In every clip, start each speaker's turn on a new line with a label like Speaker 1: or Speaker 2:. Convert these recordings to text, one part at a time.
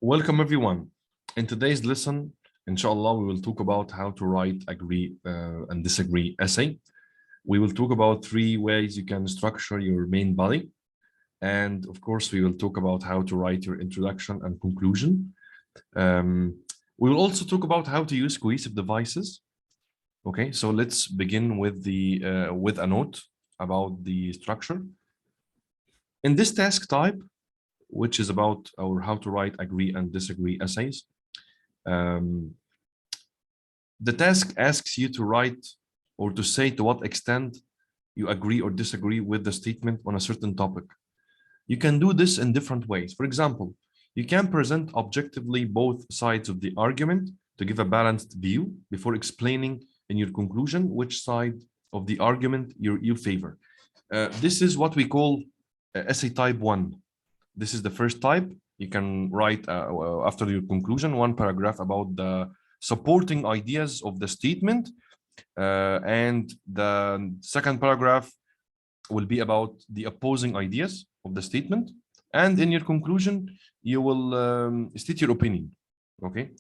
Speaker 1: Welcome everyone. In today's lesson, inshallah, we will talk about how to write agree and disagree essay. We will talk about 3 ways you can structure your main body. And of course, we will talk about how to write your introduction and conclusion. We will also talk about how to use cohesive devices. Okay, so let's begin with with a note about the structure. In this task type, which is about how to write agree and disagree essays. The task asks you to write or to say to what extent you agree or disagree with the statement on a certain topic. You can do this in different ways. For example, you can present objectively both sides of the argument to give a balanced view before explaining in your conclusion which side of the argument you favor. This is what we call essay type 1. This is the first type. You can write after your conclusion 1 paragraph about the supporting ideas of the statement, and the second paragraph will be about the opposing ideas of the statement, and in your conclusion you will state your opinion. Okay,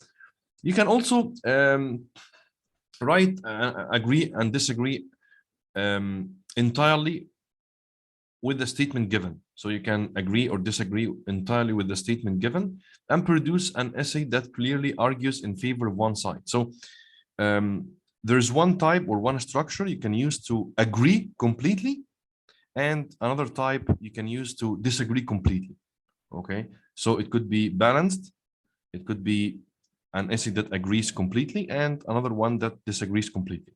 Speaker 1: you can also write agree and disagree entirely with the statement given. So you can agree or disagree entirely with the statement given and produce an essay that clearly argues in favor of one side. So there's one type or one structure you can use to agree completely, and another type you can use to disagree completely. Okay, so it could be balanced, it could be an essay that agrees completely, and another one that disagrees completely.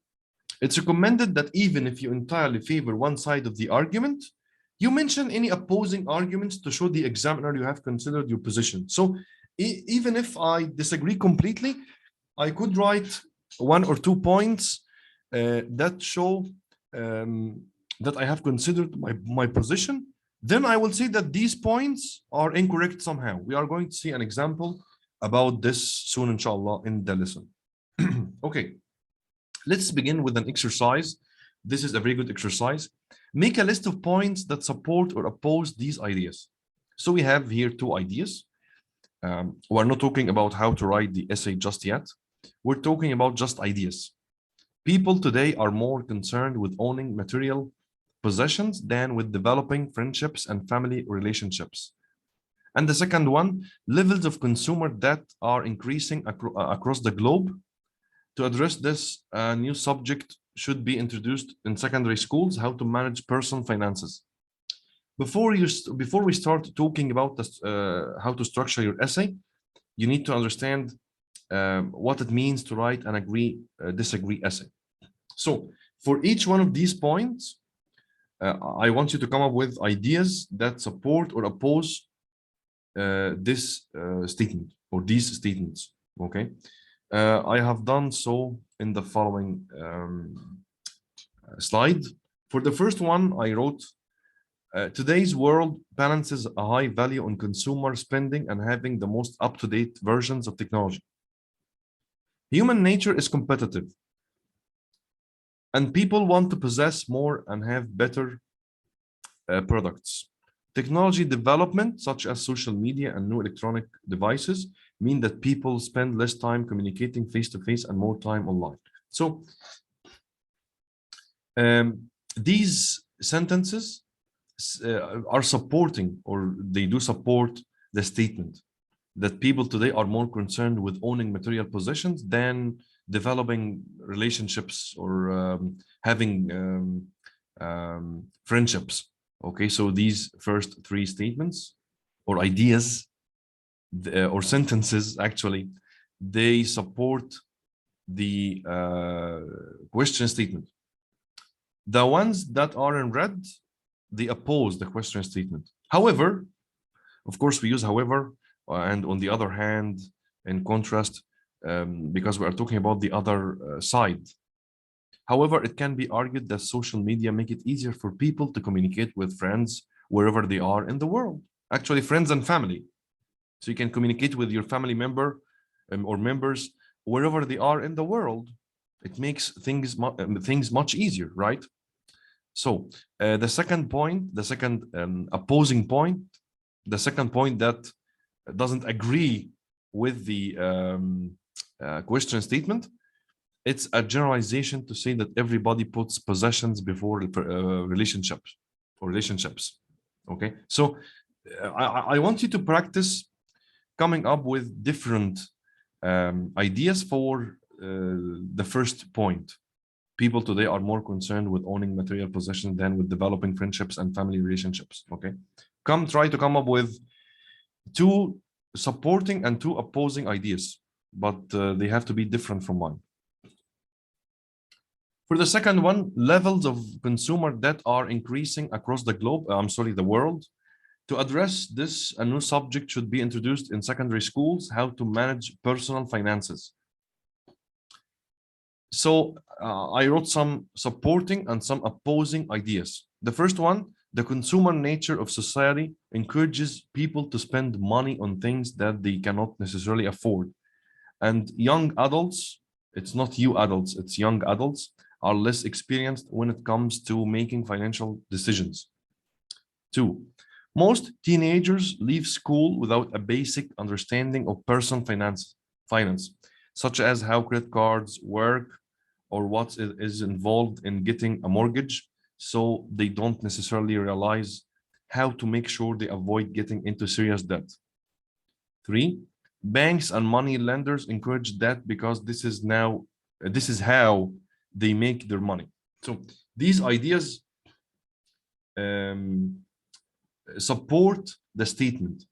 Speaker 1: It's recommended that even if you entirely favor one side of the argument, you mention any opposing arguments to show the examiner you have considered your position. So even if I disagree completely, I could write 1 or 2 points that show that I have considered my position. Then I will say that these points are incorrect somehow. We are going to see an example about this soon, inshallah, in the lesson. Okay, let's begin with an exercise. This is a very good exercise. Make a list of points that support or oppose these ideas. So we have here 2 ideas. We're not talking about how to write the essay just yet. We're talking about just ideas. People today are more concerned with owning material possessions than with developing friendships and family relationships. And the second one, levels of consumer debt are increasing across the globe. To address this, a new subject should be introduced in secondary schools: how to manage personal finances. Before we start talking about this, how to structure your essay, you need to understand what it means to write an agree disagree essay. So for each one of these points, I want you to come up with ideas that support or oppose this statement or these statements. Okay, I have done so in the following slide. For the first one, I wrote, today's world balances a high value on consumer spending and having the most up-to-date versions of technology. Human nature is competitive, and people want to possess more and have better products. Technology development, such as social media and new electronic devices, mean that people spend less time communicating face-to-face and more time online. So these sentences are supporting, or they do support, the statement that people today are more concerned with owning material possessions than developing relationships or having friendships. Okay, so these first 3 statements or ideas or sentences, actually, they support the question statement. The ones that are in red, they oppose the question statement. However, of course, we use however, and on the other hand, in contrast, because we are talking about the other side. However, it can be argued that social media make it easier for people to communicate with friends wherever they are in the world. Actually, friends and family. So you can communicate with your family member or members wherever they are in the world. It makes things much easier, right? So the second point, the second opposing point, the second point that doesn't agree with the question statement, it's a generalization to say that everybody puts possessions before relationships. Okay, so I want you to practice coming up with different ideas for the first point. People today are more concerned with owning material possessions than with developing friendships and family relationships. Okay, try to come up with 2 supporting and 2 opposing ideas, but they have to be different from mine. For the second one, levels of consumer debt are increasing across the globe. The world. To address this, a new subject should be introduced in secondary schools: how to manage personal finances. So I wrote some supporting and some opposing ideas. The first one, the consumer nature of society encourages people to spend money on things that they cannot necessarily afford. And young adults, it's not you adults, it's young adults, are less experienced when it comes to making financial decisions. 2, most teenagers leave school without a basic understanding of personal finance, such as how credit cards work or what is involved in getting a mortgage. So they don't necessarily realize how to make sure they avoid getting into serious debt. 3, banks and money lenders encourage debt because this is how they make their money. So these ideas support the statement,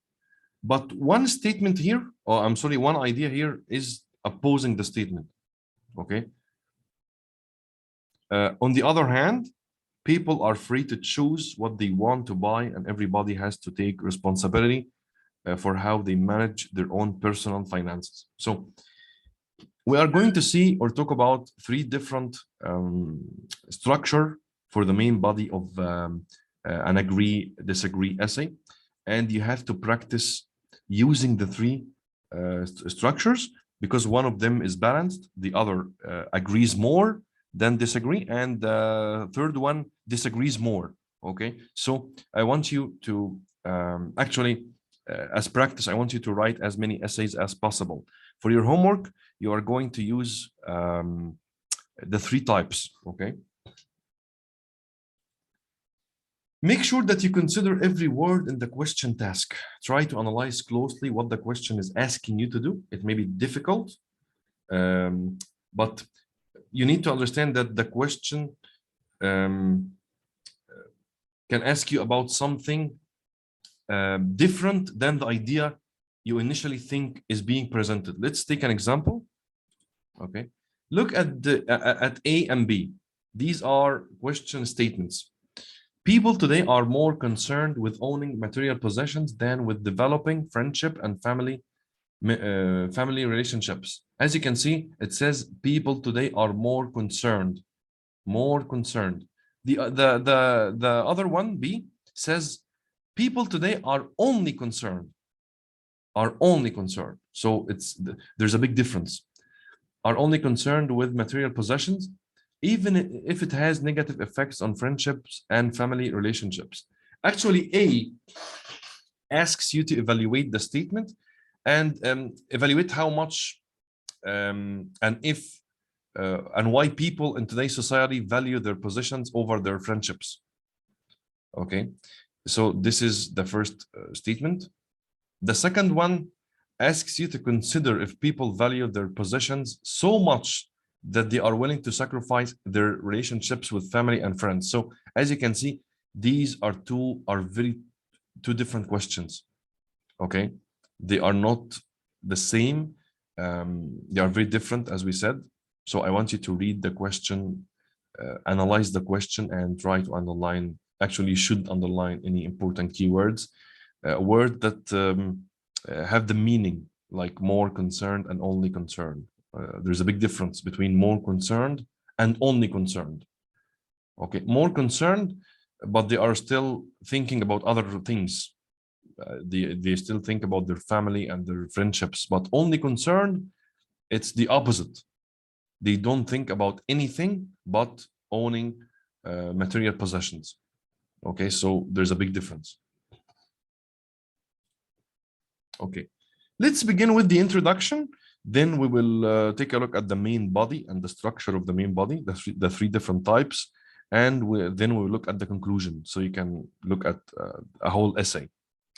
Speaker 1: but one statement here, one idea here is opposing the statement. Okay. On the other hand, people are free to choose what they want to buy, and everybody has to take responsibility for how they manage their own personal finances. So we are going to see or talk about 3 different structure for the main body of an agree-disagree essay, and you have to practice using the 3 structures, because one of them is balanced, the other agrees more than disagree, and the third one disagrees more. Okay, so I want you to as practice, I want you to write as many essays as possible. For your homework, you are going to use the 3 types. Okay, make sure that you consider every word in the question task. Try to analyze closely what the question is asking you to do. It may be difficult, but you need to understand that the question can ask you about something different than the idea you initially think is being presented. Let's take an example. Okay, look at at A and B. These are question statements. People today are more concerned with owning material possessions than with developing friendship and family relationships. As you can see, it says people today are more concerned. The other one, B, says people today are only concerned. So there's a big difference. Are only concerned with material possessions, even if it has negative effects on friendships and family relationships. Actually, A asks you to evaluate the statement and evaluate how much and if and why people in today's society value their possessions over their friendships. Okay, so this is the first statement. The second one asks you to consider if people value their possessions so much that they are willing to sacrifice their relationships with family and friends. So as you can see, these are two different questions. Okay, they are not the same. They are very different, as we said. So I want you to read the question, analyze the question, and try to underline. Actually, you should underline any important keywords, words that have the meaning, like more concerned and only concerned. There's a big difference between more concerned and only concerned. Okay, more concerned, but they are still thinking about other things. They still think about their family and their friendships, but only concerned, it's the opposite. They don't think about anything but owning material possessions. Okay, so there's a big difference. Okay, Let's begin with the introduction. Then we will take a look at the main body and the structure of the main body, the three different types. And then we will look at the conclusion. So you can look at a whole essay,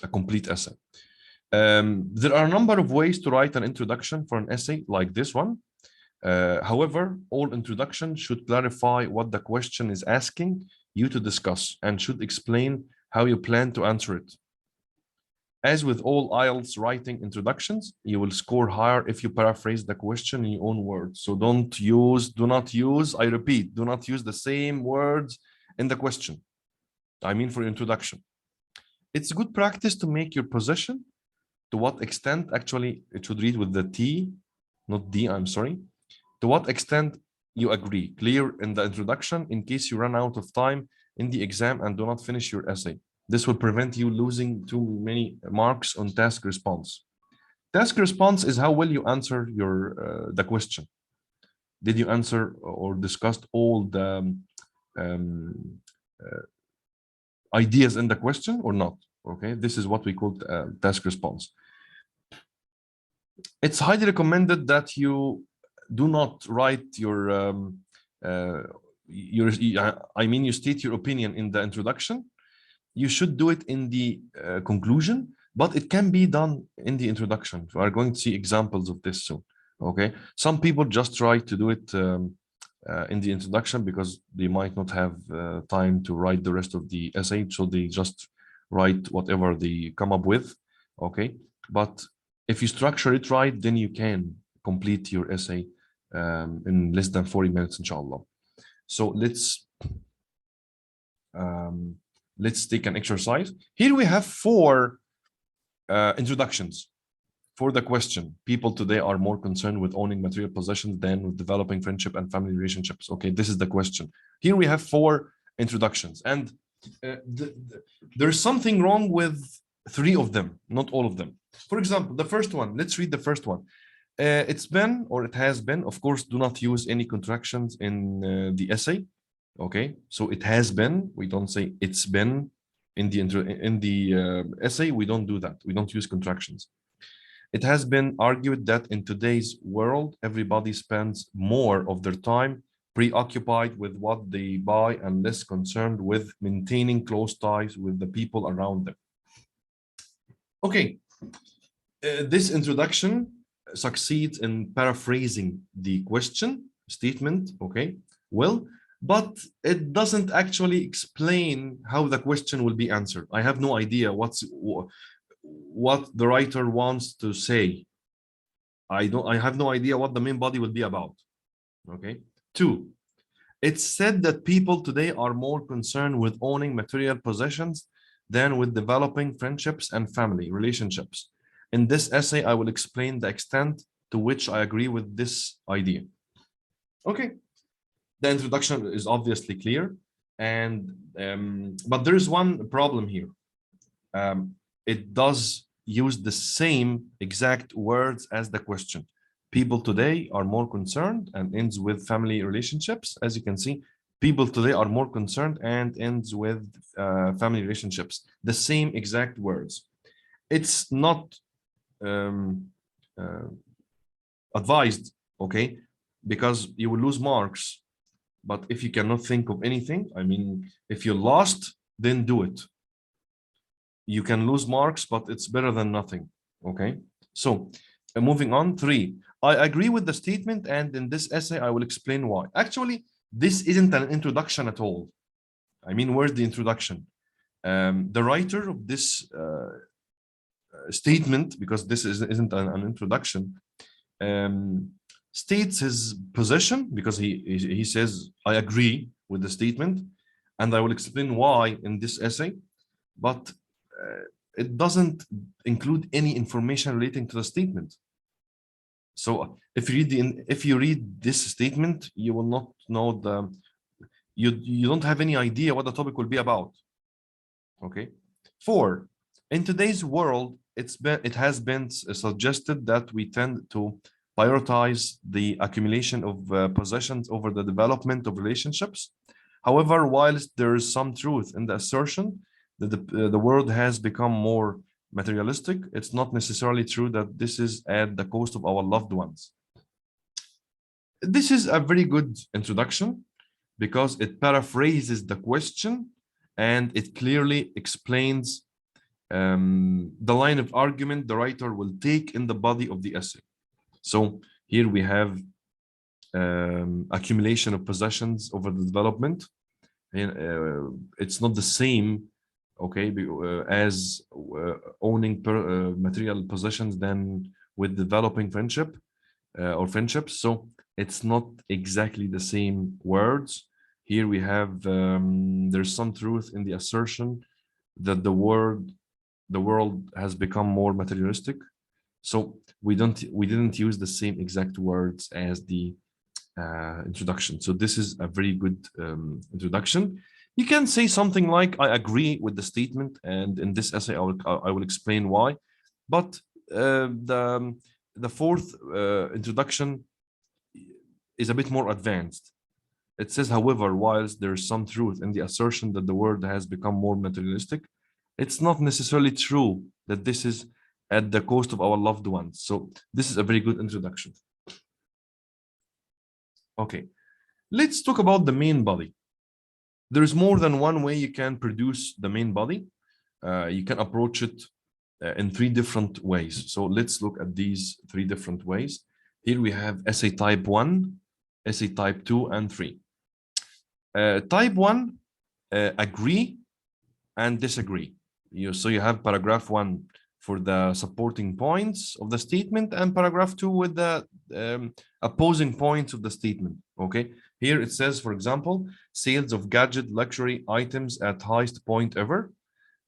Speaker 1: a complete essay. There are a number of ways to write an introduction for an essay like this one. However, all introduction should clarify what the question is asking you to discuss and should explain how you plan to answer it. As with all IELTS writing introductions, you will score higher if you paraphrase the question in your own words. So do not use, I repeat, do not use the same words in the question. I mean for introduction. It's good practice to make your position. To what extent, actually, it should read with the T, not D, I'm sorry. To what extent you agree, clear in the introduction in case you run out of time in the exam and do not finish your essay. This will prevent you losing too many marks on task response. Task response is how well you answer the question. Did you answer or discussed all the ideas in the question or not? Okay, this is what we call task response. It's highly recommended that you do not write you state your opinion in the introduction. You should do it in the conclusion, but it can be done in the introduction. We are going to see examples of this soon. Okay, some people just try to do it in the introduction because they might not have time to write the rest of the essay, so they just write whatever they come up with. Okay, but if you structure it right, then you can complete your essay in less than 40 minutes, inshallah. So let's take an exercise. Here we have 4 introductions for the question. People today are more concerned with owning material possessions than with developing friendship and family relationships. Okay, this is the question. Here we have 4 introductions, and there's something wrong with 3 of them, not all of them. For example, the first one, let's read the first one. It's been, or it has been, of course, do not use any contractions in the essay. Okay, so it has been, we don't say it's been in the essay, we don't do that. We don't use contractions. It has been argued that in today's world, everybody spends more of their time preoccupied with what they buy and less concerned with maintaining close ties with the people around them. Okay, this introduction succeeds in paraphrasing the question statement, okay, well, but it doesn't actually explain how the question will be answered. I have no idea what the writer wants to say. I have no idea what the main body will be about. Okay. 2, it's said that people today are more concerned with owning material possessions than with developing friendships and family relationships. In this essay, I will explain the extent to which I agree with this idea. Okay, the introduction is obviously clear, and but there is one problem here. It does use the same exact words as the question. People today are more concerned, and ends with family relationships. As you can see, people today are more concerned and ends with family relationships. The same exact words. It's not advised, okay, because you will lose marks. But if you cannot think of anything, I mean, if you're lost, then do it. You can lose marks, but it's better than nothing. Okay, so moving on. 3, I agree with the statement, and in this essay I will explain why. Actually, this isn't an introduction at all. I mean, where's the introduction? The writer of this statement, because this isn't an introduction, states his position because he says, I agree with the statement, and I will explain why in this essay, but it doesn't include any information relating to the statement. So if you read this statement, you will not know you don't have any idea what the topic will be about. Okay. 4, in today's world, it has been suggested that we tend to prioritize the accumulation of possessions over the development of relationships. However, whilst there is some truth in the assertion that the world has become more materialistic, it's not necessarily true that this is at the cost of our loved ones. This is a very good introduction because it paraphrases the question and it clearly explains the line of argument the writer will take in the body of the essay. So here we have accumulation of possessions over the development. It's not the same, okay, as owning material possessions than with developing friendship or friendships. So it's not exactly the same words. Here we have there's some truth in the assertion that the world has become more materialistic. So we didn't use the same exact words as the introduction. So this is a very good introduction. You can say something like, I agree with the statement, and in this essay I will explain why. But the fourth introduction is a bit more advanced. It says, however, whilst there is some truth in the assertion that the world has become more materialistic, it's not necessarily true that this is at the cost of our loved ones. So this is a very good introduction. Okay, let's talk about the main body. There is more than one way you can produce the main body. You can approach it in three different ways. So let's look at these three different ways. Here we have essay type 1, essay type 2, and 3. Type 1, agree and disagree. So you have paragraph 1 for the supporting points of the statement and paragraph 2 with the opposing points of the statement. Okay, here it says, for example, sales of gadget luxury items at highest point ever.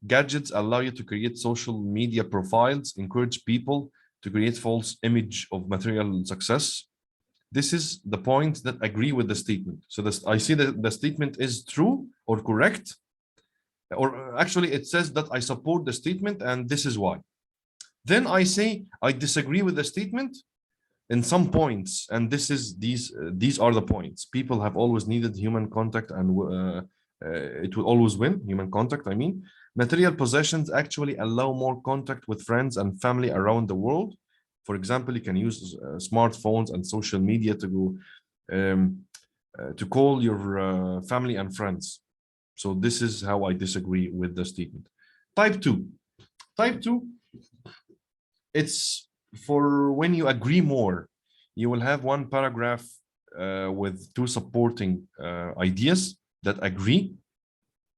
Speaker 1: Gadgets allow you to create social media profiles, encourage people to create false image of material success. This is the point that agree with the statement. So this, I see that the statement is true or correct, or actually it says that I support the statement and this is why. Then I say I disagree with the statement in some points, and these are the points. People have always needed human contact, and it will always win human contact. I mean, material possessions actually allow more contact with friends and family around the world. For example, you can use smartphones and social media to call your family and friends. So this is how I disagree with the statement. Type 2. Type 2, it's for when you agree more. You will have one paragraph with two supporting ideas that agree.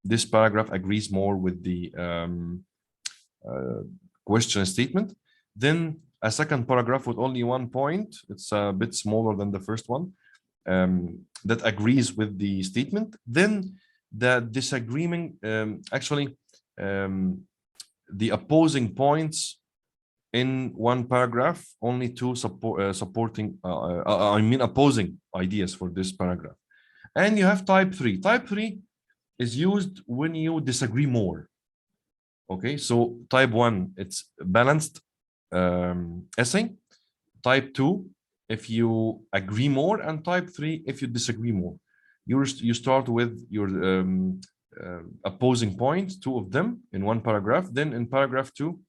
Speaker 1: This paragraph agrees more with the question statement. Then a second paragraph with only one point. It's a bit smaller than the first one, that agrees with the statement. Then the disagreement, the opposing points in one paragraph, only two supporting, opposing ideas for this paragraph. And you have type 3. Type 3 is used when you disagree more. Okay, so type 1, it's balanced essay. Type 2, if you agree more, and type 3, if you disagree more. You start with your opposing points, two of them in one paragraph. Then in paragraph 2,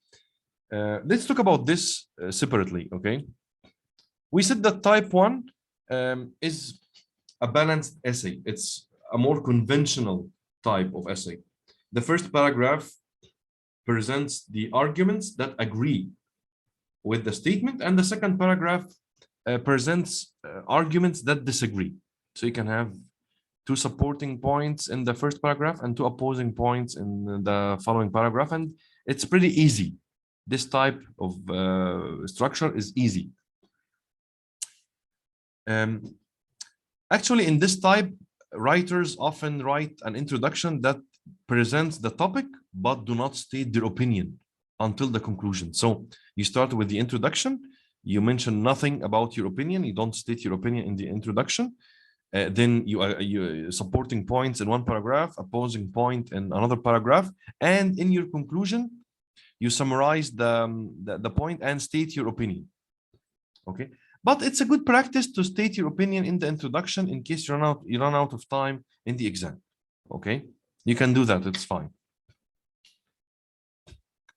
Speaker 1: let's talk about this separately, okay? We said that type 1 is a balanced essay. It's a more conventional type of essay. The first paragraph presents the arguments that agree with the statement, and the second paragraph presents arguments that disagree. So you can have two supporting points in the first paragraph and two opposing points in the following paragraph, and it's pretty easy. This type of structure is easy. Actually, in this type, writers often write an introduction that presents the topic but do not state their opinion until the conclusion. So you start with the introduction, you mention nothing about your opinion, you don't state your opinion in the introduction. Then you supporting points in one paragraph, opposing point in another paragraph, and in your conclusion, you summarize the point and state your opinion. Okay, but it's a good practice to state your opinion in the introduction in case you run out of time in the exam. Okay, you can do that, it's fine.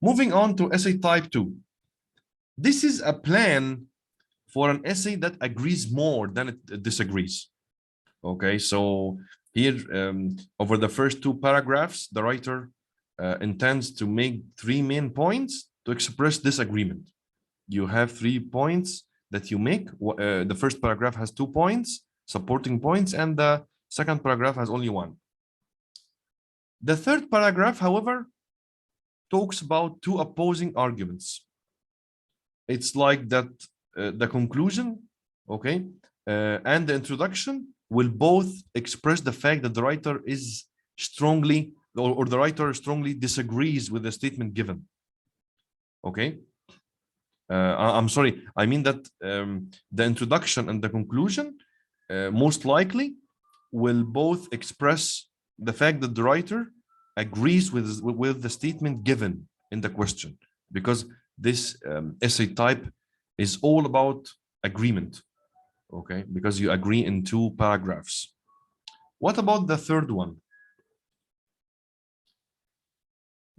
Speaker 1: Moving on to essay type 2. This is a plan for an essay that agrees more than it disagrees. Okay, so here over the first two paragraphs, the writer intends to make three main points to express disagreement. You have 3 points that you make. The first paragraph has 2 points, supporting points, and the second paragraph has only 1. The third paragraph, however, talks about 2 opposing arguments. It's like that the conclusion, okay, and the introduction will both express the fact that the writer is strongly, or the writer strongly disagrees with the statement given. Okay. I'm sorry, I mean that the introduction and the conclusion most likely will both express the fact that the writer agrees with the statement given in the question, because this essay type is all about agreement, okay, because you agree in 2 paragraphs. What about the third one?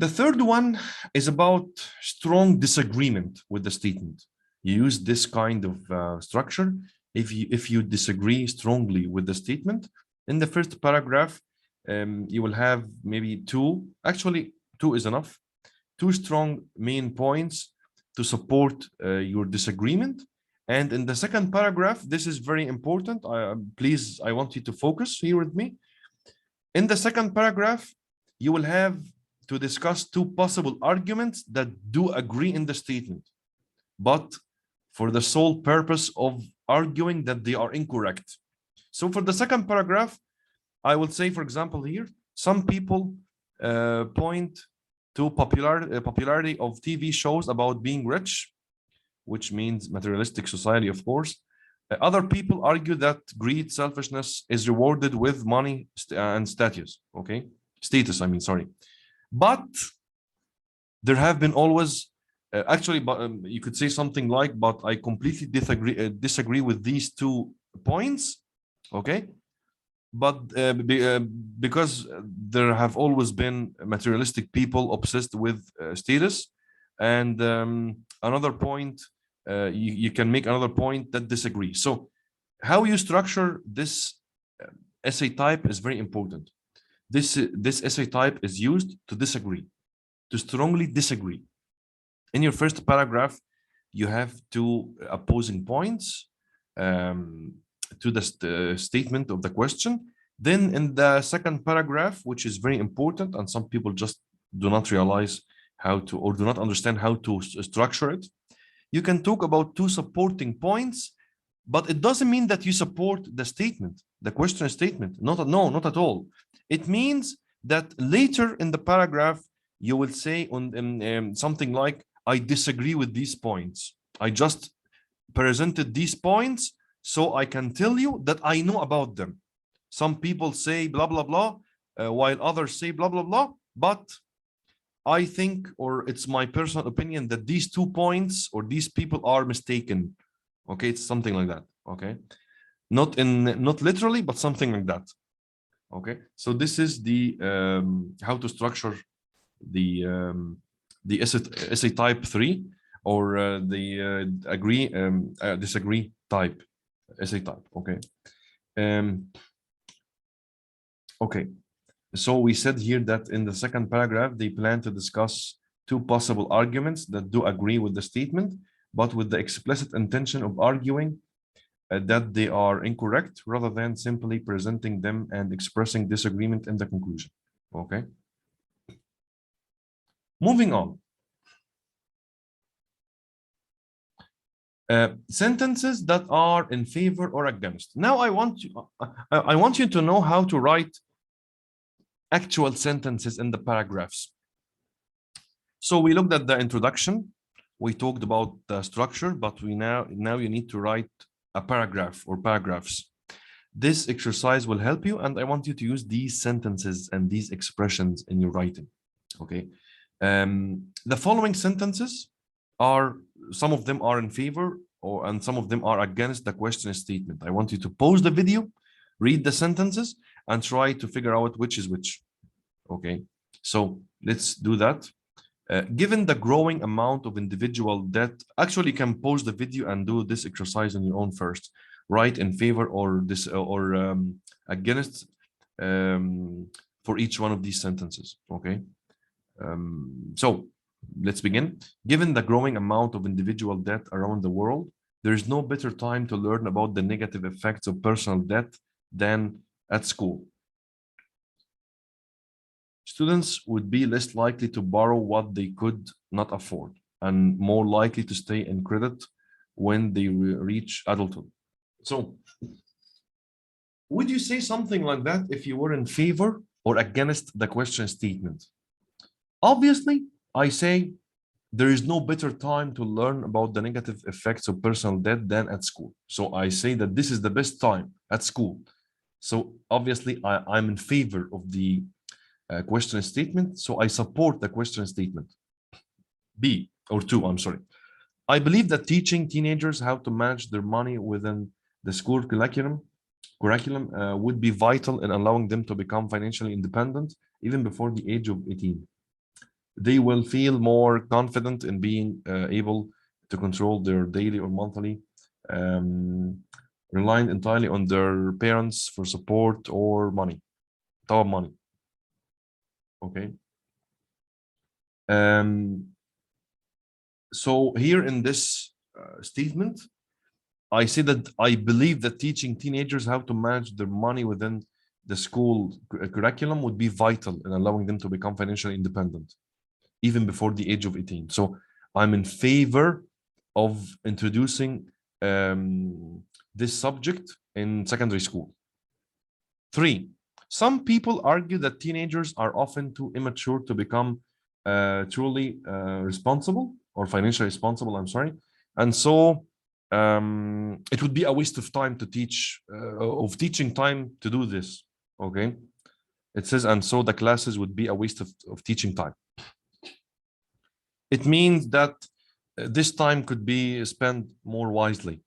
Speaker 1: The third one is about strong disagreement with the statement. You use this kind of structure if you disagree strongly with the statement. In the first paragraph, you will have maybe 2, actually 2 is enough, 2 strong main points to support your disagreement. And in the second paragraph, this is very important. Please, I want you to focus here with me. In the second paragraph, you will have to discuss 2 possible arguments that do agree in the statement, but for the sole purpose of arguing that they are incorrect. So for the second paragraph, I will say, for example, here, some people point to popularity of TV shows about being rich, which means materialistic society, of course. Other people argue that greed, selfishness is rewarded with money and status. Okay, status. I mean, sorry. But there have been always, actually, but you could say something like, but I completely disagree with these 2 points, okay? But because there have always been materialistic people obsessed with status, and another point, you can make another point that disagrees. So how you structure this essay type is very important. This essay type is used to disagree, to strongly disagree. In your first paragraph, you have 2 opposing points to the statement of the question. Then in the second paragraph, which is very important, and some people just do not realize how to, or do not understand how to structure it, you can talk about 2 supporting points, but it doesn't mean that you support the statement, the question statement. Not at all. It means that later in the paragraph, you will say on something like, I disagree with these points. I just presented these points so I can tell you that I know about them. Some people say blah, blah, blah, while others say blah, blah, blah. But I think, or it's my personal opinion, that these 2 points or these people are mistaken. Okay, it's something like that. Okay, not literally, but something like that. Okay, so this is the how to structure the essay type 3, or the disagree type essay type. Okay. Okay, so we said here that in the second paragraph they plan to discuss 2 possible arguments that do agree with the statement, but with the explicit intention of arguing that they are incorrect, rather than simply presenting them and expressing disagreement in the conclusion. Okay. Moving on. Sentences that are in favor or against. Now I want you to know how to write actual sentences in the paragraphs. So we looked at the introduction. We talked about the structure, but now you need to write a paragraph or paragraphs. This exercise will help you, and I want you to use these sentences and these expressions in your writing. Okay. The following sentences are, some of them are in favor, and some of them are against the question statement. I want you to pause the video, read the sentences, and try to figure out which is which. Okay, so let's do that. Given the growing amount of individual debt, actually, you can pause the video and do this exercise on your own first. Write in favor or against for each one of these sentences. Okay. So let's begin. Given the growing amount of individual debt around the world, there is no better time to learn about the negative effects of personal debt than at school. Students would be less likely to borrow what they could not afford and more likely to stay in credit when they reach adulthood. So, would you say something like that if you were in favor or against the question statement? Obviously, I say there is no better time to learn about the negative effects of personal debt than at school. So I say that this is the best time at school. So obviously, I'm in favor of the question statement. So I support the question statement. B, or two, I'm sorry. I believe that teaching teenagers how to manage their money within the school curriculum would be vital in allowing them to become financially independent even before the age of 18. They will feel more confident in being able to control their daily or monthly, relying entirely on their parents for support or money. Okay. So here in this statement, I say that I believe that teaching teenagers how to manage their money within the school curriculum would be vital in allowing them to become financially independent, even before the age of 18. So I'm in favor of introducing this subject in secondary school. 3, some people argue that teenagers are often too immature to become truly responsible or financially responsible, I'm sorry. And so it would be a waste of time to teach, of teaching time to do this, okay? It says, and so the classes would be a waste of teaching time. It means that this time could be spent more wisely,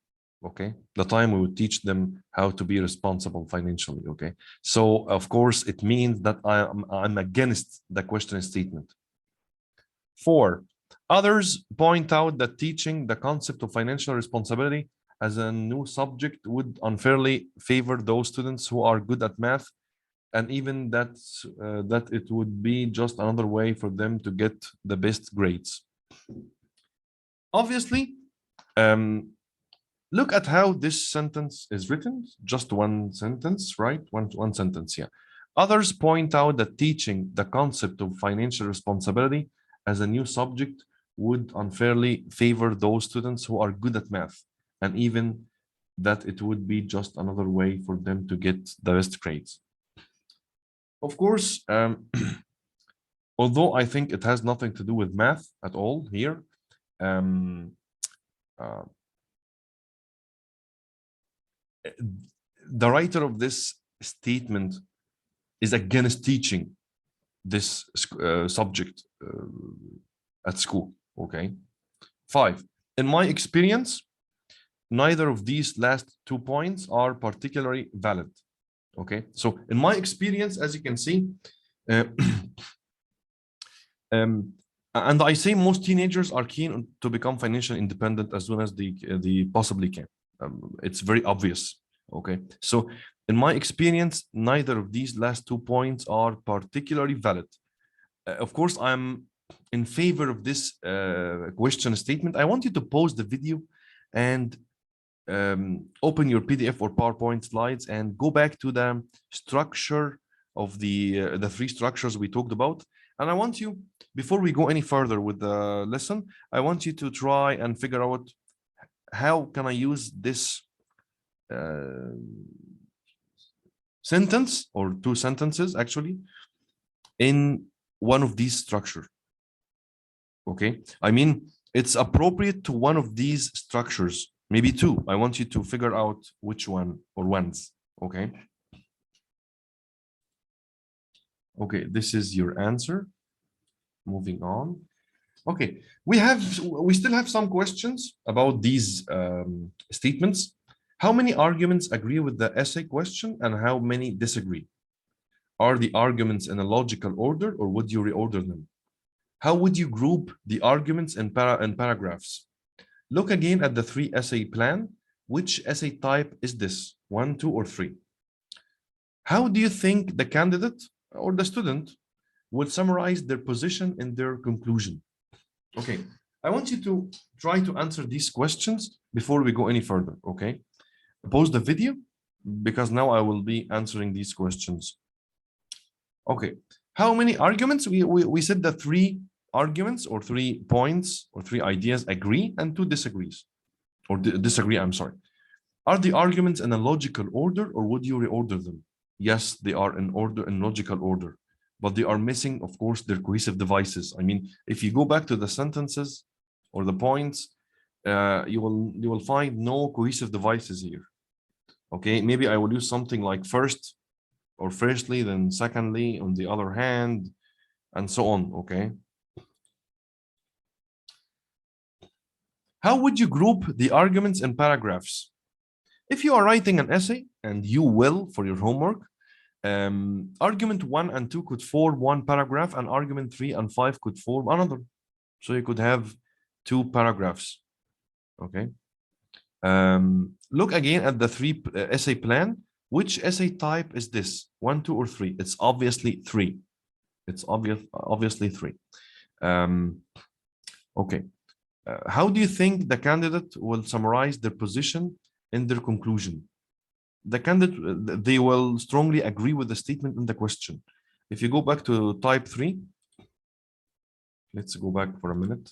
Speaker 1: okay? The time we would teach them how to be responsible financially, okay? So, of course, it means that I'm against the question statement. 4, others point out that teaching the concept of financial responsibility as a new subject would unfairly favor those students who are good at math, and even that it would be just another way for them to get the best grades. Obviously, look at how this sentence is written. Just one sentence, right? One sentence, yeah. Others point out that teaching the concept of financial responsibility as a new subject would unfairly favor those students who are good at math, and even that it would be just another way for them to get the best grades. Of course, although I think it has nothing to do with math at all here, the writer of this statement is against teaching this subject at school, okay? 5, in my experience, neither of these last 2 points are particularly valid, okay? So in my experience, as you can see, and I say most teenagers are keen to become financially independent as soon as they possibly can. It's very obvious, okay? So in my experience, neither of these last 2 points are particularly valid. Of course, I'm in favor of this question statement. I want you to pause the video and open your PDF or PowerPoint slides and go back to the structure of the 3 structures we talked about. And I want you, before we go any further with the lesson, I want you to try and figure out how can I use this sentence or 2 sentences actually in one of these structures. Okay, I mean, it's appropriate to one of these structures, maybe 2. I want you to figure out which one or ones. Okay. Okay, this is your answer. Moving on. Okay, we still have some questions about these statements. How many arguments agree with the essay question and how many disagree? Are the arguments in a logical order or would you reorder them? How would you group the arguments in paragraphs? Look again at the 3-essay plan. Which essay type is this? 1, 2, or 3? How do you think the candidate or the student will summarize their position in their conclusion? Okay, I want you to try to answer these questions before we go any further, okay? Pause the video because now I will be answering these questions. Okay, how many arguments? We said that 3 arguments or 3 points or 3 ideas agree and 2 disagrees or disagree, I'm sorry. Are the arguments in a logical order or would you reorder them? Yes, they are in order, in logical order, but they are missing, of course, their cohesive devices. I mean, if you go back to the sentences or the points, you will find no cohesive devices here. Okay, maybe I will use something like first or firstly, then secondly, on the other hand, and so on, okay? How would you group the arguments in paragraphs? If you are writing an essay, and you will for your homework, argument 1 and 2 could form one paragraph, and argument 3 and 5 could form another. So you could have 2 paragraphs, okay? Look again at the 3 essay plan. Which essay type is this? 1, 2, or 3? It's obviously 3. It's obviously 3. Okay. How do you think the candidate will summarize their position in their conclusion? The candidate, they will strongly agree with the statement in the question. If you go back to type 3, let's go back for a minute.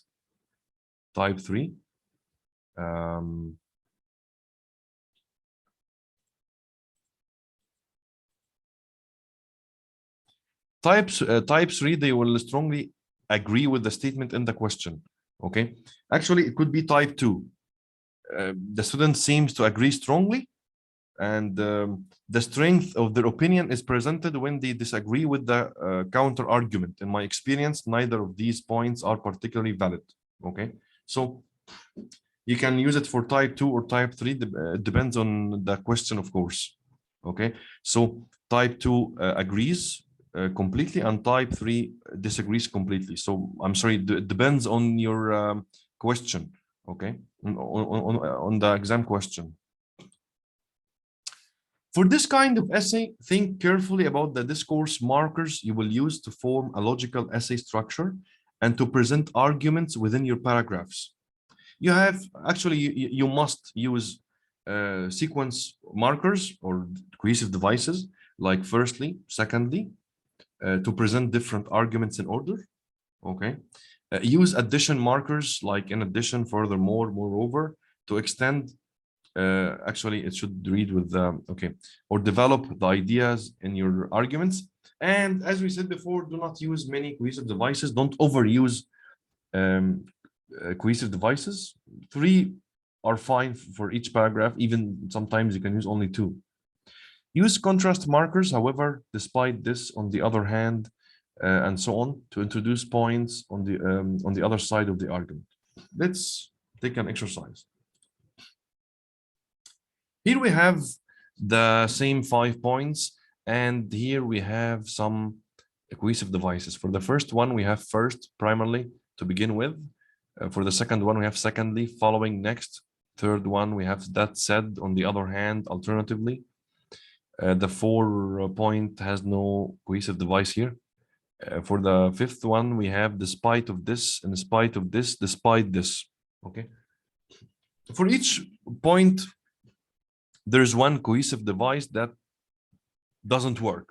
Speaker 1: Type 3. Type 3, they will strongly agree with the statement in the question. Okay, actually, it could be type 2. The student seems to agree strongly, and the strength of their opinion is presented when they disagree with the counter argument. In my experience, neither of these points are particularly valid. Okay, so you can use it for type 2 or type 3. It depends on the question, of course. Okay, so type 2 agrees completely, and type 3 disagrees completely. So I'm sorry, it depends on your question, okay, on the exam question. For this kind of essay, think carefully about the discourse markers you will use to form a logical essay structure and to present arguments within your paragraphs. You have, actually, you must use sequence markers or cohesive devices, like firstly, secondly, to present different arguments in order, okay? Use addition markers, like in addition, furthermore, moreover, to extend, actually, it should read with, okay, or develop the ideas in your arguments. And as we said before, do not use many cohesive devices. Don't overuse cohesive devices. 3 are fine for each paragraph. Even sometimes you can use only 2. Use contrast markers, however, despite this, on the other hand, and so on, to introduce points on the other side of the argument. Let's take an exercise. Here we have the same 5 points, and here we have some cohesive devices. For the first one, we have first, primarily, to begin with. For the second one, we have secondly, following, next. Third one, we have that said, on the other hand, alternatively. The 4 point has no cohesive device here. For the 5th one, we have despite of this, in spite of this, despite this. Okay. For each point, there's one cohesive device that doesn't work.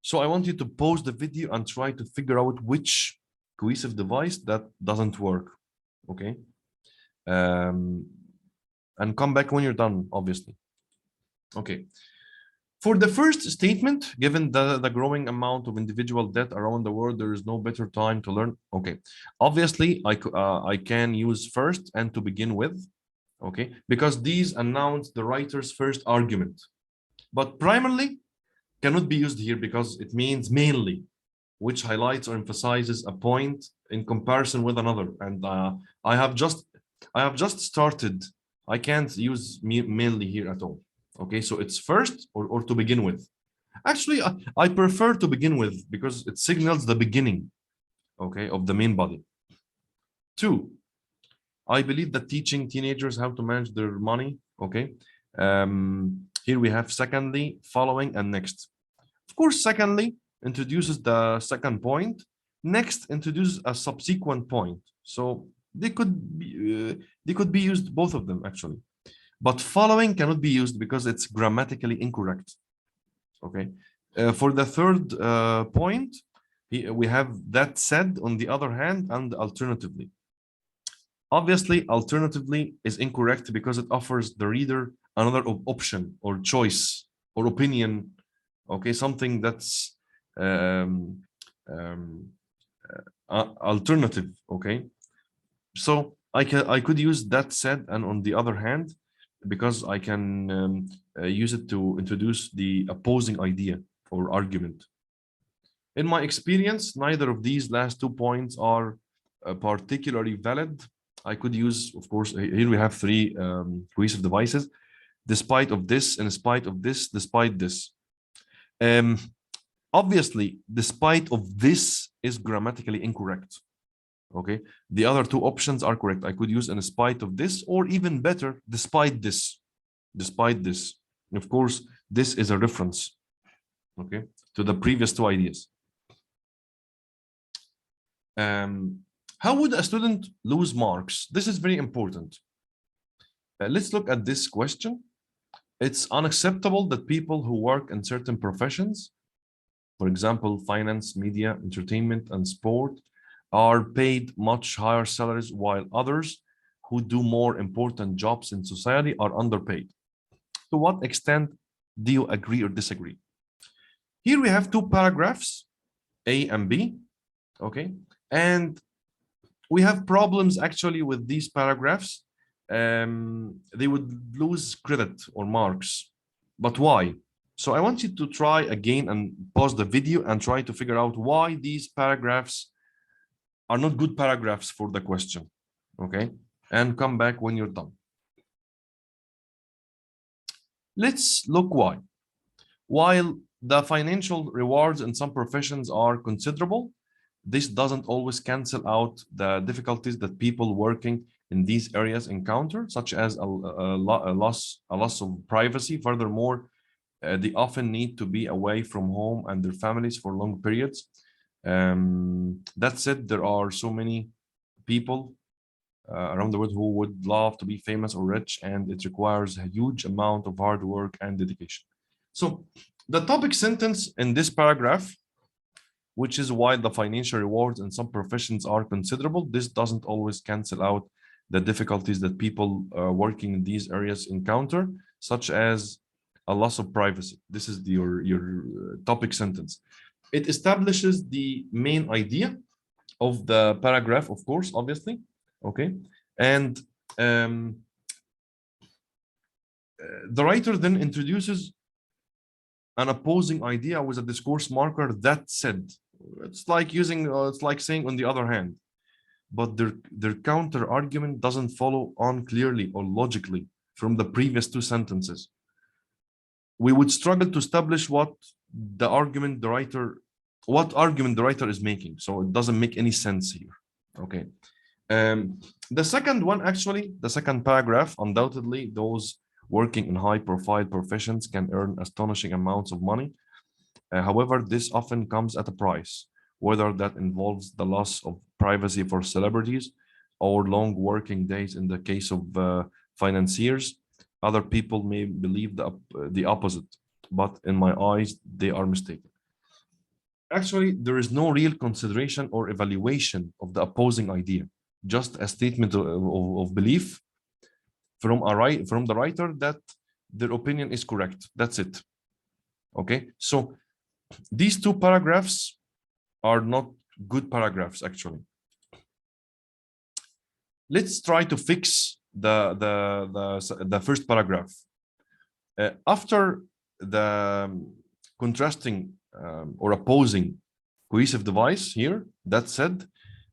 Speaker 1: So I want you to pause the video and try to figure out which cohesive device that doesn't work. Okay. And come back when you're done, obviously. Okay. For the first statement, given the growing amount of individual debt around the world, there is no better time to learn. Okay, obviously, I can use first and to begin with, okay, because these announce the writer's first argument. But primarily cannot be used here because it means mainly, which highlights or emphasizes a point in comparison with another. And I have just started. I can't use mainly here at all. Okay, so it's first or to begin with. Actually, I prefer to begin with because it signals the beginning. okay, of the main body. 2, I believe that teaching teenagers how to manage their money, okay. Here we have secondly, following, and next. Of course, secondly introduces the second point. Next introduces a subsequent point. So they could be used, both of them actually. But following cannot be used because it's grammatically incorrect. Okay. For the third point, we have that said on the other hand, and alternatively. Obviously, alternatively is incorrect because it offers the reader another option or choice or opinion. Okay, something that's alternative. Okay, so I could use that said, and on the other hand, because I can use it to introduce the opposing idea or argument. In my experience, neither of these last 2 points are particularly valid. I could use, of course, here we have 3 cohesive devices. Despite of this, in spite of this, despite this. Obviously, despite of this is grammatically incorrect. Okay, the other 2 options are correct. I could use in spite of this, or even better, despite this. Despite this. And of course, this is a reference, okay, to the previous 2 ideas. How would a student lose marks? This is very important. Let's look at this question. It's unacceptable that people who work in certain professions, for example, finance, media, entertainment, and sport, are paid much higher salaries while others who do more important jobs in society are underpaid. To what extent do you agree or disagree? Here we have 2 paragraphs, A and B, okay? And we have problems actually with these paragraphs. They would lose credit or marks. But why? So I want you to try again and pause the video and try to figure out why these paragraphs are not good paragraphs for the question. Okay? And come back when you're done. Let's look why. While the financial rewards in some professions are considerable, this doesn't always cancel out the difficulties that people working in these areas encounter, such as a loss of privacy. Furthermore, they often need to be away from home and their families for long periods. That said, there are so many people around the world who would love to be famous or rich, and it requires a huge amount of hard work and dedication. So the topic sentence in this paragraph, which is why the financial rewards in some professions are considerable, this doesn't always cancel out the difficulties that people working in these areas encounter, such as a loss of privacy. This is your topic sentence. It establishes the main idea of the paragraph, of course, obviously. Okay. And the writer then introduces an opposing idea with a discourse marker that said. It's like using, it's like saying on the other hand, but their counter argument doesn't follow on clearly or logically from the previous 2 sentences. We would struggle to establish what argument the writer is making. So it doesn't make any sense here. Okay. The second one, actually, the second paragraph, undoubtedly, those working in high-profile professions can earn astonishing amounts of money. However, this often comes at a price, whether that involves the loss of privacy for celebrities or long working days in the case of financiers. Other people may believe the opposite, but in my eyes, they are mistaken. Actually, there is no real consideration or evaluation of the opposing idea, just a statement of belief from the writer that their opinion is correct. That's it. Okay, so these 2 paragraphs are not good paragraphs, actually. Let's try to fix the first paragraph. After the contrasting or opposing cohesive device here, that said,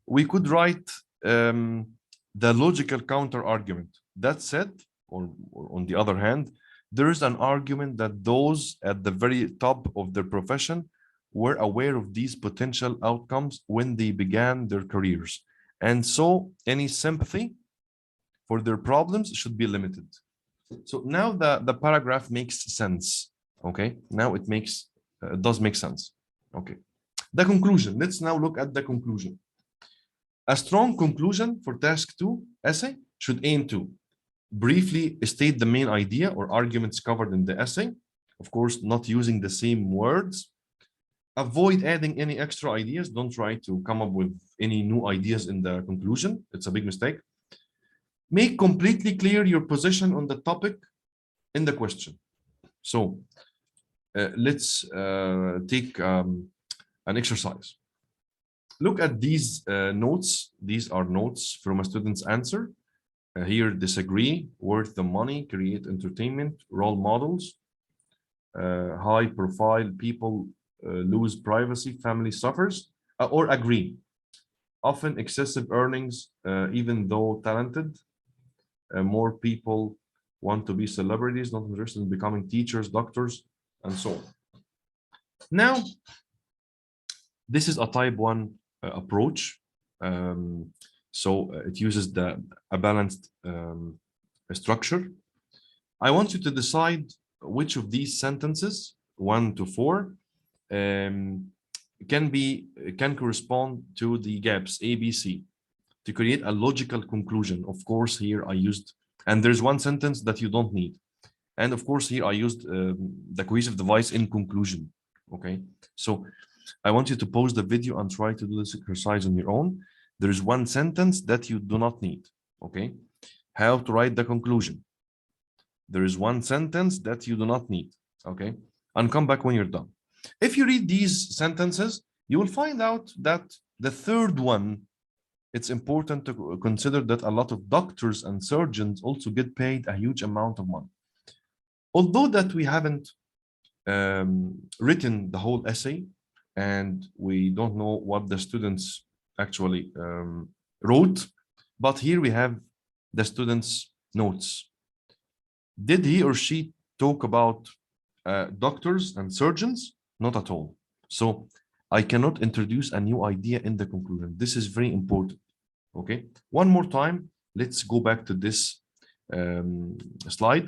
Speaker 1: we could write the logical counter argument. That said, or on the other hand, there is an argument that those at the very top of their profession were aware of these potential outcomes when they began their careers. And so any sympathy for their problems should be limited. So now the paragraph makes sense. Okay, now it does make sense. Okay, the conclusion. Let's now look at the conclusion. A strong conclusion for task 2 essay should aim to briefly state the main idea or arguments covered in the essay, of course, not using the same words. Avoid adding any extra ideas. Don't try to come up with any new ideas in the conclusion. It's a big mistake. Make completely clear your position on the topic in the question. So let's take an exercise. Look at these notes. These are notes from a student's answer. Here, disagree, worth the money, create entertainment, role models, high profile people lose privacy, family suffers, or agree. Often excessive earnings, even though talented. More people want to be celebrities, not interested in becoming teachers, doctors, and so on. Now, this is a type 1 approach. So it uses a balanced structure. I want you to decide which of these sentences, 1 to 4, can correspond to the gaps A, B, C to create a logical conclusion. Of course, here I used, and there's one sentence that you don't need. And of course, here I used the cohesive device in conclusion. Okay, so I want you to pause the video and try to do this exercise on your own. There's one sentence that you do not need. Okay, how to write the conclusion. There is one sentence that you do not need. Okay, and come back when you're done. If you read these sentences, you will find out that the third one, it's important to consider that a lot of doctors and surgeons also get paid a huge amount of money. Although that we haven't written the whole essay and we don't know what the students actually wrote, but here we have the students' notes. Did he or she talk about doctors and surgeons? Not at all. So I cannot introduce a new idea in the conclusion. This is very important. Okay, one more time, let's go back to this slide.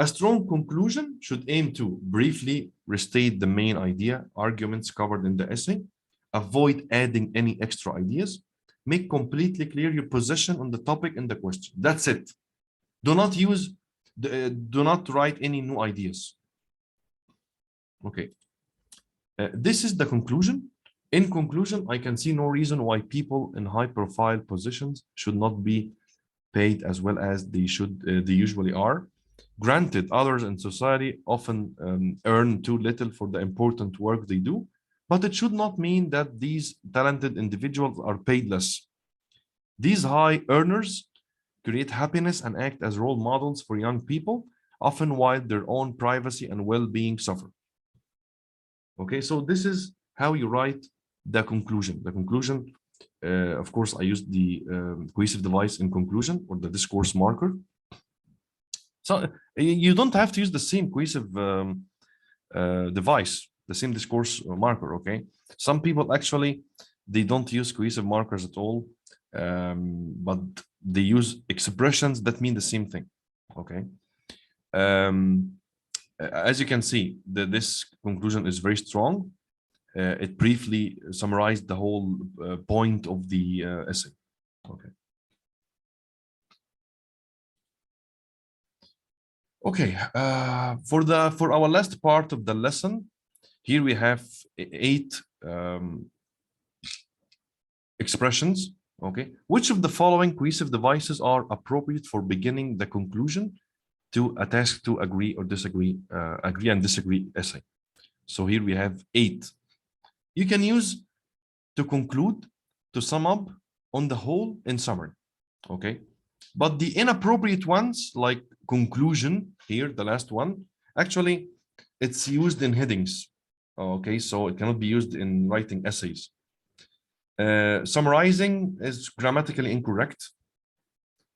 Speaker 1: A strong conclusion should aim to briefly restate the main idea, arguments covered in the essay, avoid adding any extra ideas, make completely clear your position on the topic in the question. That's it. Do not write any new ideas. Okay. This is the conclusion. In conclusion, I can see no reason why people in high-profile positions should not be paid as well as they usually are. Granted, others in society often earn too little for the important work they do, but it should not mean that these talented individuals are paid less. These high earners create happiness and act as role models for young people, often while their own privacy and well-being suffer. Okay, so this is how you write the conclusion. The conclusion, of course, I used the cohesive device in conclusion or the discourse marker. So you don't have to use the same cohesive device, the same discourse marker, okay? Some people actually, they don't use cohesive markers at all, but they use expressions that mean the same thing, okay? As you can see, this conclusion is very strong. It briefly summarized the whole point of the essay, okay? Okay, for our last part of the lesson, here we have 8 expressions. Okay, which of the following cohesive devices are appropriate for beginning the conclusion to a task to agree or disagree, agree and disagree essay? So here we have 8. You can use to conclude, to sum up, on the whole, in summary. Okay, but the inappropriate ones, like conclusion, here, the last one, actually, it's used in headings. Okay, so it cannot be used in writing essays. Summarizing is grammatically incorrect.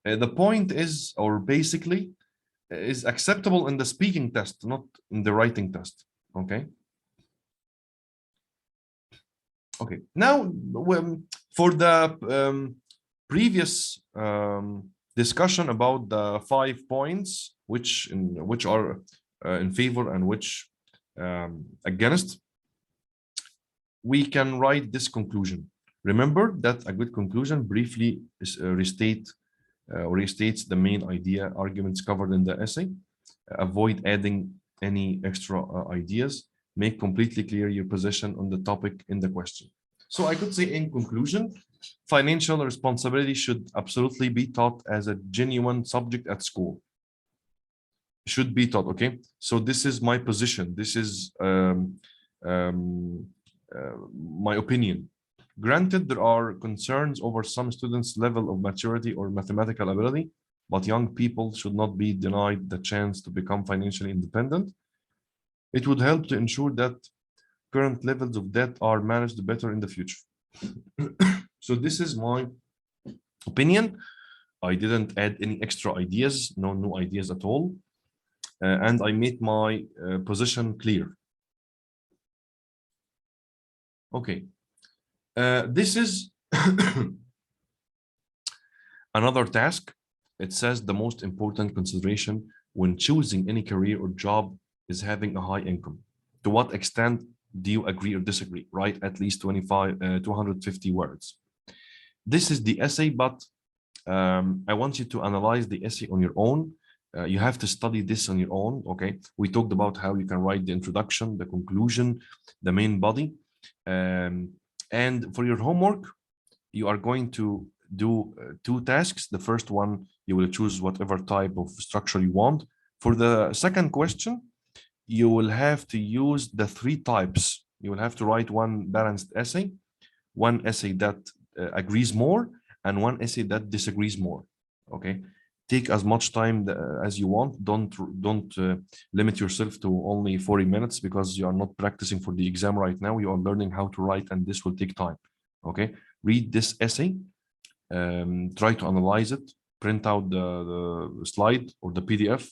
Speaker 1: The point is, or basically, is acceptable in the speaking test, not in the writing test. Okay. Okay, now for the previous discussion about the 5 points which are in favor and which against, we can write this conclusion. Remember that a good conclusion briefly restates the main idea arguments covered in the essay. Avoid adding any extra ideas. Make completely clear your position on the topic in the question. So I could say in conclusion, financial responsibility should absolutely be taught as a genuine subject at school. Should be taught, okay? So this is my position. This is my opinion. Granted, there are concerns over some students' level of maturity or mathematical ability, but young people should not be denied the chance to become financially independent. It would help to ensure that current levels of debt are managed better in the future. So this is my opinion. I didn't add any extra ideas, no new ideas at all. And I made my position clear. Okay. This is another task. It says the most important consideration when choosing any career or job is having a high income. To what extent do you agree or disagree? Write at least 250 words. This is the essay, but I want you to analyze the essay on your own. You have to study this on your own, okay? We talked about how you can write the introduction, the conclusion, the main body. And for your homework, you are going to do 2 tasks. The first one, you will choose whatever type of structure you want. For the second question, you will have to use the 3 types. You will have to write one balanced essay, one essay that agrees more, and one essay that disagrees more. Okay, take as much time as you want. Don't limit yourself to only 40 minutes because you are not practicing for the exam right now. You are learning how to write, and this will take time. Okay, read this essay, try to analyze it, print out the slide or the PDF,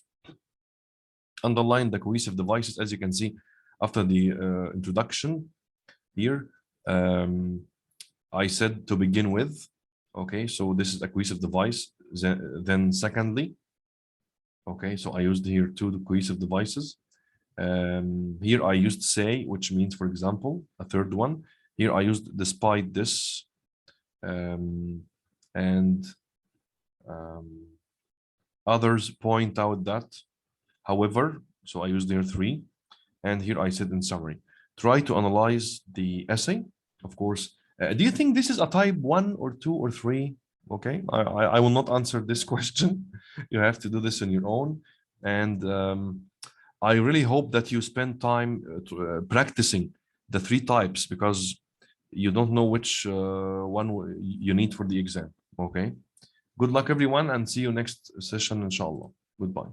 Speaker 1: underline the cohesive devices. As you can see after the introduction here, I said to begin with. Okay, so this is a cohesive device. Then secondly, okay, so I used here 2 cohesive devices. Here I used say, which means, for example, a third one. Here I used despite this, and others point out that, however, so I used there 3, and here I said in summary. Try to analyze the essay, of course. Do you think this is a type 1 or 2 or 3? Okay, I will not answer this question. You have to do this on your own. And I really hope that you spend time practicing the 3 types, because you don't know which one you need for the exam. Okay, good luck everyone, and see you next session, inshallah. Goodbye.